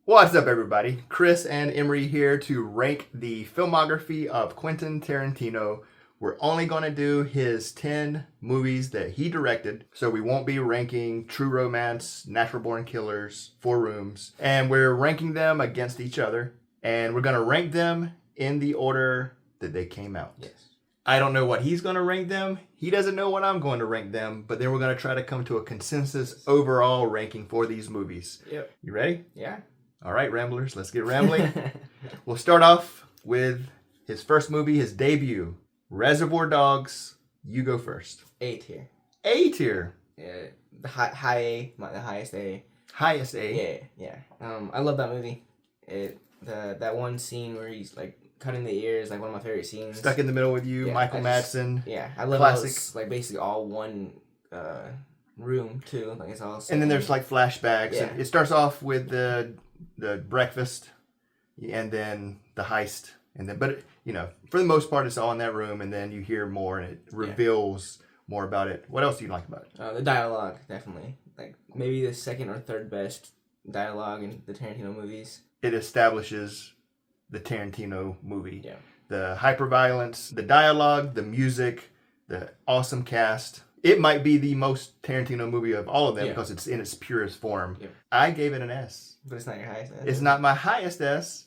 What's up, everybody? Chris and Emery here to rank the filmography of Quentin Tarantino. We're only going to do his 10 movies that he directed, so we won't be ranking True Romance, Natural Born Killers, Four Rooms, and we're ranking them against each other, and we're going to rank them in the order that they came out. Yes. I don't know what he's going to rank them. He doesn't know what I'm going to rank them, but then we're going to try to come to a consensus overall ranking for these movies. Yep. You ready? Yeah. All right, Ramblers, let's get rambling. We'll start off with his first movie, his debut, Reservoir Dogs. You go first. A tier. A tier. Yeah. The high A, the highest A. Highest A. Yeah. I love that movie. That one scene where he's like cutting the ears, like one of my favorite scenes. Stuck in the Middle with You, Yeah, Michael Madsen. Yeah, I love Classic. It's like basically all one room too. Like it's all. And then there's like flashbacks. Yeah. And it starts off with the breakfast, and then the heist, and then for the most part it's all in that room, and then you hear more and it reveals more about it. What else do you like about it? The dialogue, definitely. Like maybe the second or third best dialogue in the Tarantino movies. It establishes the Tarantino movie. Yeah. The hyperviolence, the dialogue, the music, the awesome cast. It might be the most Tarantino movie of all of them because it's in its purest form. Yeah. I gave it an S. But it's not your highest S. It's not my highest S,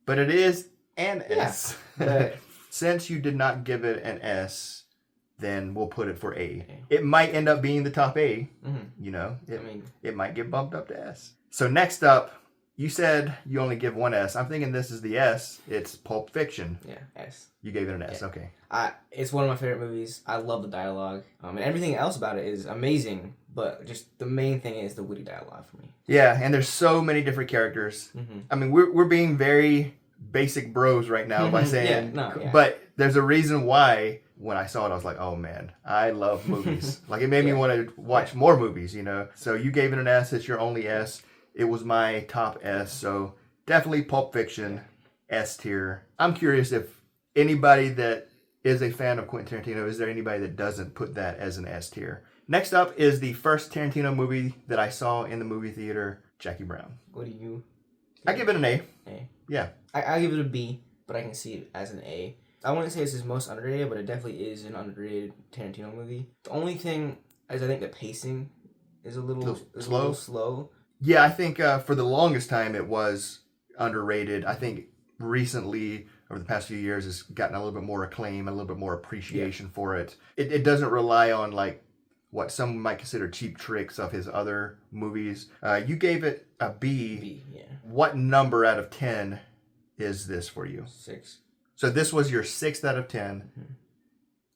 but it is an S. But since you did not give it an S, then we'll put it for A. It might end up being the top A. Mm-hmm. It might get bumped up to S. So next up, you said you only give one S. I'm thinking this is the S. It's Pulp Fiction. Yeah, S. You gave it an S. Yeah. Okay. It's one of my favorite movies. I love the dialogue. And everything else about it is amazing. But just the main thing is the witty dialogue for me. Yeah, and there's so many different characters. Mm-hmm. I mean, we're being very basic bros right now by saying, but there's a reason why. When I saw it, I was like, oh man, I love movies. Like it made me want to watch more movies, So you gave it an S. It's your only S. It was my top S. So definitely Pulp Fiction, S tier. I'm curious if anybody that is a fan of Quentin Tarantino, is there anybody that doesn't put that as an S tier? Next up is the first Tarantino movie that I saw in the movie theater, Jackie Brown. What do you? I give it an A. A. Yeah. I give it a B, but I can see it as an A. I wouldn't say it's his most underrated, but it definitely is an underrated Tarantino movie. The only thing is I think the pacing is a little slow. Yeah, I think for the longest time it was underrated. I think recently, over the past few years, it's gotten a little bit more acclaim, a little bit more appreciation for it. It doesn't rely on like what some might consider cheap tricks of his other movies. You gave it a B. B, yeah. What number out of 10 is this for you? 6. So this was your 6th out of 10. Mm-hmm.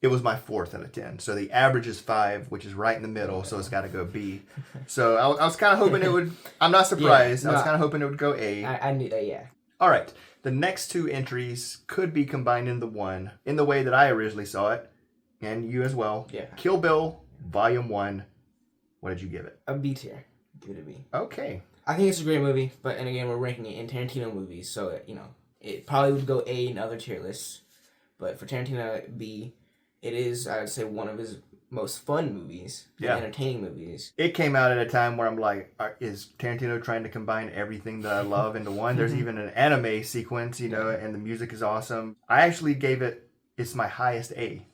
It was my 4th out of 10. So the average is 5, which is right in the middle. So it's got to go B. So I was kind of hoping it would. I'm not surprised. I was kind of hoping it would go A. I knew that. Yeah. All right. The next two entries could be combined into one in the way that I originally saw it, and you as well. Yeah. Kill Bill Volume 1. What did you give it? A B tier. Give it a B. Okay. I think it's a great movie, but and again we're ranking it in Tarantino movies, so it probably would go A in other tier lists, but for Tarantino B, it is I would say one of his most fun movies, entertaining movies. It came out at a time where I'm like, is Tarantino trying to combine everything that I love into one? There's even an anime sequence, and the music is awesome. I actually gave it's my highest A.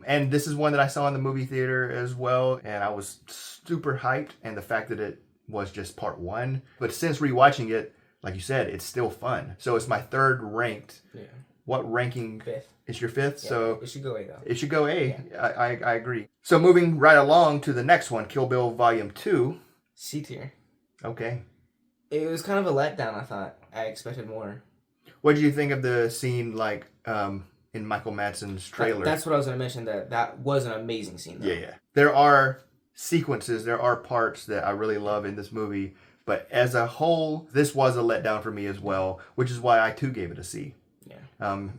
And this is one that I saw in the movie theater as well, and I was super hyped, and the fact that it was just part 1. But since rewatching it, like you said, it's still fun. So it's my 3rd ranked. Yeah. What ranking? 5th. It's your 5th, yeah, so it should go A though. It should go A. Yeah. I agree. So moving right along to the next one, Kill Bill Volume 2. C tier. Okay. It was kind of a letdown, I thought. I expected more. What did you think of the scene in Michael Madsen's trailer? That's what I was going to mention, that was an amazing scene though. Yeah. There are sequences, there are parts that I really love in this movie, but as a whole, this was a letdown for me as well, which is why I too gave it a C. Yeah.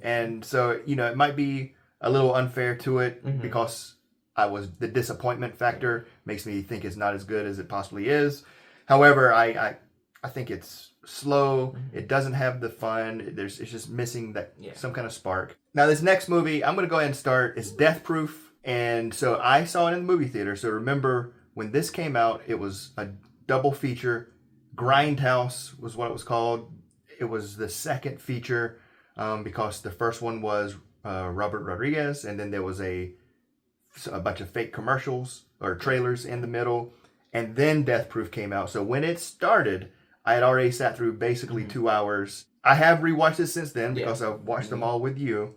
And so, it might be a little unfair to it because the disappointment factor makes me think it's not as good as it possibly is. However, I think it's slow. It doesn't have the fun. It's just missing some kind of spark. Now, this next movie, I'm going to go ahead and start. It's Death Proof. And so I saw it in the movie theater. So remember, when this came out, it was a double feature Grindhouse was what it was called. It was the second feature because the first one was Robert Rodriguez, and then there was a bunch of fake commercials or trailers in the middle, and then Death Proof came out. So when it started, I had already sat through basically 2 hours. I have rewatched it since then because I've watched them all with you.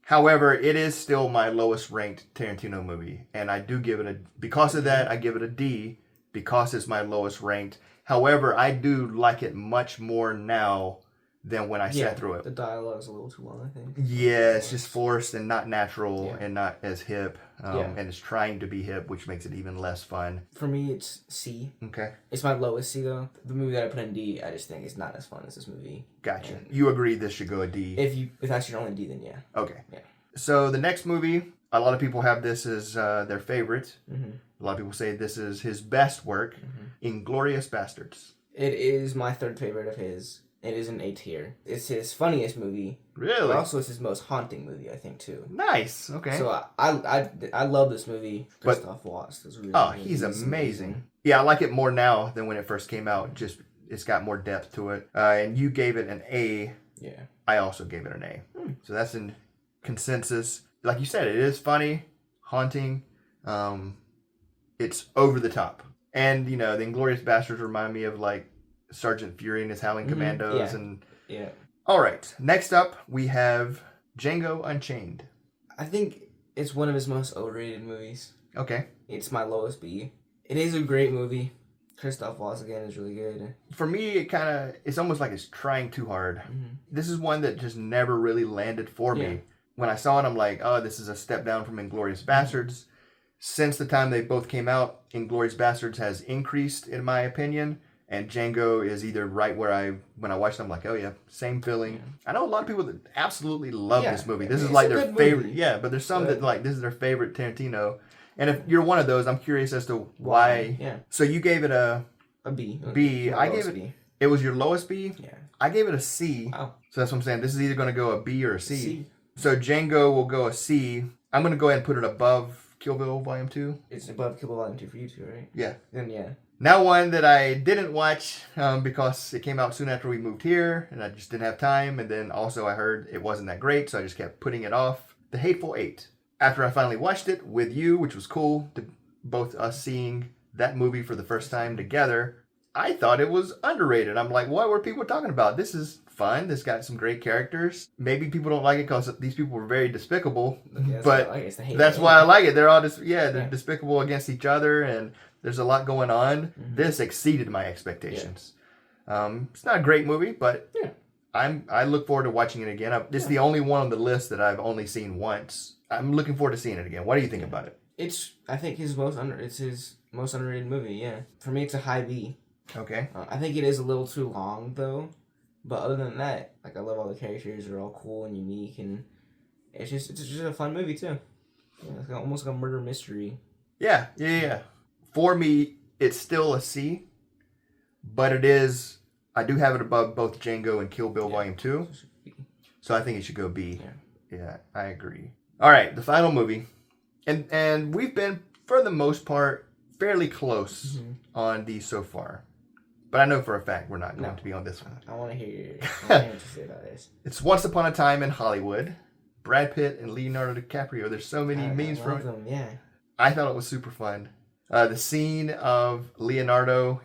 However, it is still my lowest ranked Tarantino movie, and I do give it because of that, I give it a D because it's my lowest ranked. However, I do like it much more now than when I sat through it. The dialogue is a little too long, I think. Yeah, it's just forced and not natural and not as hip. And it's trying to be hip, which makes it even less fun. For me, it's C. Okay. It's my lowest C, though. The movie that I put in D, I just think is not as fun as this movie. Gotcha. And you agree this should go a D? If that's your only D, then yeah. Okay. Yeah. So the next movie, a lot of people have this as their favorite. Mm-hmm. A lot of people say this is his best work, Inglourious Basterds. It is my third favorite of his. It is an A tier. It's his funniest movie. Really? But also, it's his most haunting movie, I think, too. Nice. Okay. So I love this movie. Christoph Waltz is really he's amazing. Yeah, I like it more now than when it first came out. Just it's got more depth to it. And you gave it an A. Yeah. I also gave it an A. So that's in consensus. Like you said, it is funny, haunting. It's over the top. And, the Inglourious Basterds remind me of, like, Sergeant Fury and his Howling Commandos. Yeah. All right. Next up, we have Django Unchained. I think it's one of his most overrated movies. Okay. It's my lowest B. It is a great movie. Christoph Waltz, again, is really good. For me, it's almost like it's trying too hard. Mm-hmm. This is one that just never really landed for me. When I saw it, I'm like, oh, this is a step down from Inglourious Basterds. Since the time they both came out, Inglourious Basterds has increased, in my opinion. And Django is either right where when I watched it, I'm like, oh yeah, same feeling. Yeah. I know a lot of people that absolutely love this movie. This is like their favorite. Movie. Yeah, but there's some that like, this is their favorite Tarantino. And if you're one of those, I'm curious as to why. Yeah. So you gave it a B. B. I gave it. B. It was your lowest B? Yeah. I gave it a C. Wow. So that's what I'm saying. This is either going to go a B or a C. C. So Django will go a C. I'm going to go ahead and put it above Kill Bill Volume 2. It's above Kill Bill Volume 2 for you too, right? Yeah. Then yeah. Now one that I didn't watch because it came out soon after we moved here and I just didn't have time. And then also I heard it wasn't that great, so I just kept putting it off. The Hateful Eight. After I finally watched it with you, which was cool, to both us seeing that movie for the first time together, I thought it was underrated. I'm like, what were people talking about? This is fun. This got some great characters. Maybe people don't like it because these people were very despicable, but that's why I like it. They're all they're despicable against each other, and there's a lot going on. Mm-hmm. This exceeded my expectations. Yeah. It's not a great movie, but I look forward to watching it again. It's the only one on the list that I've only seen once. I'm looking forward to seeing it again. What do you think about it? I think it's his most underrated movie. Yeah, for me, it's a high B. Okay. I think it is a little too long though, but other than that, like I love all the characters. They're all cool and unique, and it's just a fun movie too. Yeah, it's almost like a murder mystery. Yeah. For me, it's still a C, but it is. I do have it above both Django and Kill Bill Volume 2, so I think it should go B. Yeah, I agree. All right, the final movie, and we've been for the most part fairly close on these so far. But I know for a fact we're not going to be on this one. I want to hear what you say about this. It's Once Upon a Time in Hollywood. Brad Pitt and Leonardo DiCaprio. There's so many memes from it. Them, yeah. I thought it was super fun. The scene of Leonardo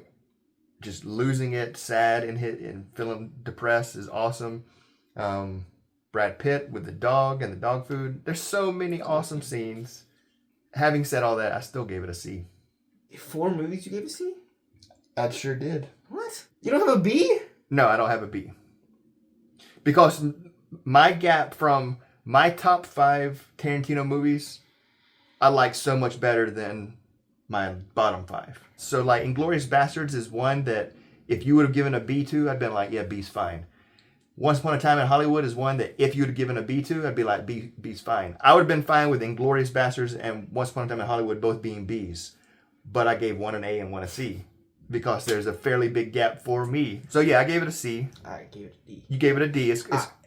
just losing it, sad and feeling depressed is awesome. Brad Pitt with the dog and the dog food. There's so many awesome scenes. Having said all that, I still gave it a C. 4 movies you gave a C? I sure did. What? You don't have a B? No, I don't have a B. Because my gap from my top 5 Tarantino movies, I like so much better than my bottom 5. So, like, Inglourious Basterds is one that if you would have given a B to, I'd been like, yeah, B's fine. Once Upon a Time in Hollywood is one that if you would have given a B to, I'd be like, B's fine. I would have been fine with Inglourious Basterds and Once Upon a Time in Hollywood both being B's. But I gave one an A and one a C. Because there's a fairly big gap for me. So yeah, I gave it a C. I gave it a D. You gave it a D.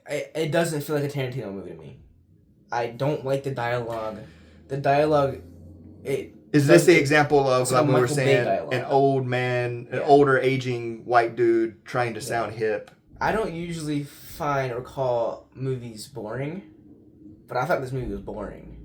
It doesn't feel like a Tarantino movie to me. I don't like the dialogue. The dialogue, it Is this the example of, like we were Michael Bay saying, dialogue. an old man, an older aging white dude trying to sound hip? I don't usually find or call movies boring, but I thought this movie was boring.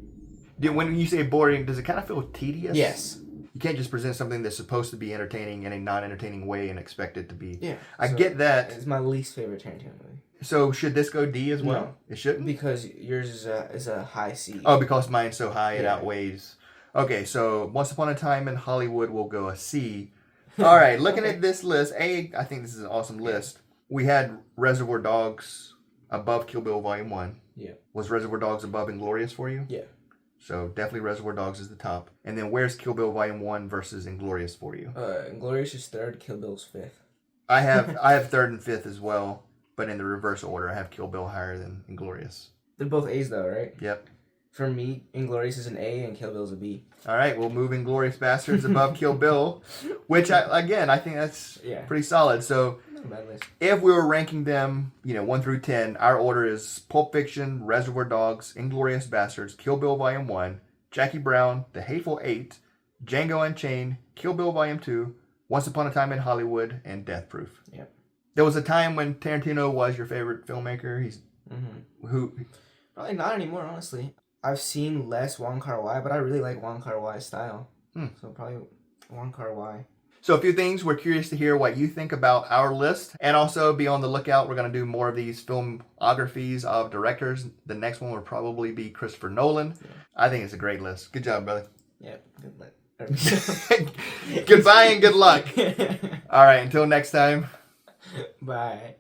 When you say boring, does it kind of feel tedious? Yes. You can't just present something that's supposed to be entertaining in a non-entertaining way and expect it to be. Yeah. I get that. It's my least favorite Tarantino movie. So should this go D as well? No. It shouldn't? Because yours is a high C. Oh, because mine's so high it outweighs. Okay, so Once Upon a Time in Hollywood will go a C. All right, looking at this list, I think this is an awesome list. We had Reservoir Dogs above Kill Bill Volume 1. Yeah. Was Reservoir Dogs above Inglourious for you? Yeah. So definitely Reservoir Dogs is the top. And then where's Kill Bill Volume 1 versus Inglourious for you? Inglourious is third, Kill Bill's fifth. I have third and fifth as well, but in the reverse order. I have Kill Bill higher than Inglourious. They're both A's though, right? Yep. For me, Inglourious is an A and Kill Bill's a B. All right, we'll move Inglourious Basterds above Kill Bill, which I think that's pretty solid. So Bad list. if we were ranking them, 1 through 10, our order is Pulp Fiction, Reservoir Dogs, Inglourious Basterds, Kill Bill Volume 1, Jackie Brown, The Hateful Eight, Django Unchained, Kill Bill Volume 2, Once Upon a Time in Hollywood, and Death Proof. Yep. There was a time when Tarantino was your favorite filmmaker. He's who? Probably not anymore, honestly. I've seen less Wong Kar-wai, but I really like Wong Kar-wai's style. So probably Wong Kar-wai. So a few things. We're curious to hear what you think about our list. And also be on the lookout. We're going to do more of these filmographies of directors. The next one will probably be Christopher Nolan. Yeah. I think it's a great list. Good job, brother. Yeah, good luck. Goodbye and good luck. All right, until next time. Bye.